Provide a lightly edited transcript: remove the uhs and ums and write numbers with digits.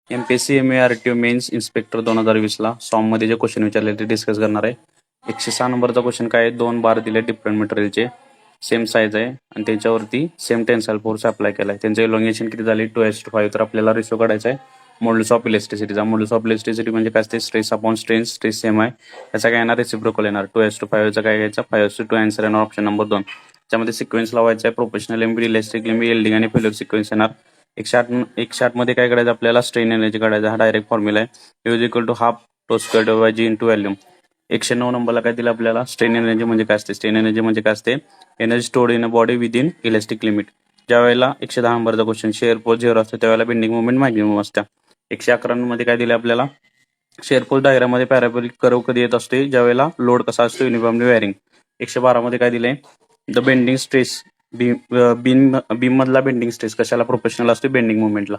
MPSC MERTU men's inspector 2020ला सॉम मध्ये जे question विचारले ते डिस्कस करणार आहे. 106 नंबरचा क्वेश्चन काय आहे, 2 बार दिले डिफरंट मटेरियलचे, सेम साईज आहे आणि त्याच्यावरती सेम टेन्साइल फोर्स अप्लाय केलाय. त्यांचं इलॉंगेशन किती झाली 2:5. तर आपल्याला रेशो काढायचा आहे मॉड्युलस ऑफ इलेस्टिसिटीचा. मॉड्युलस ऑफ इलेस्टिसिटी म्हणजे काय असते, stress upon strain, stress same आहे, याचा काय येणार रेसिप्रोकल येणार. 2:5 काय घ्यायचा, 5:2 आन्सर येणार ऑप्शन नंबर 2. त्यामध्ये सिक्वेन्स लावायचा आहे, प्रोफेशनल एम्बी, इलेस्टिक एम्बी, एल्डिंग आणि फेल्युअर सिक्वेन्स येणार. 108 मध्ये काय करायचं आपल्याला, स्ट्रेन एनर्जी काढायचा. हा डायरेक्ट फॉर्म्युला आहे, is equal to half tau square by G into volume. 109 नंबरला काय दिलं आपल्याला, स्ट्रेन एनर्जी म्हणजे काय असते. स्ट्रेन एनर्जी म्हणजे काय असते, energy stored in a body with in elastic limit. ज्या वेळेला 110 नंबरचा क्वेश्चन शेअर फोर्स 0 असतो त्यावेळेला बेंडिंग मुवमेंट मॅक्झिमम असते. 111 मध्ये काय दिले आपल्याला, शेअर फोर्स डायग्राम मध्ये पॅराबोलिक कर्व कधी येत असते, ज्या वेळेला लोड कसा असतो, युनिफॉर्मली वॅरिंग. 112 मध्ये काय दिले, द बेंडिंग स्ट्रेस बीम मधला बेंडिंग स्ट्रेस कशाला प्रोपोर्शनल असतो, बेंडिंग मुवमेंटला.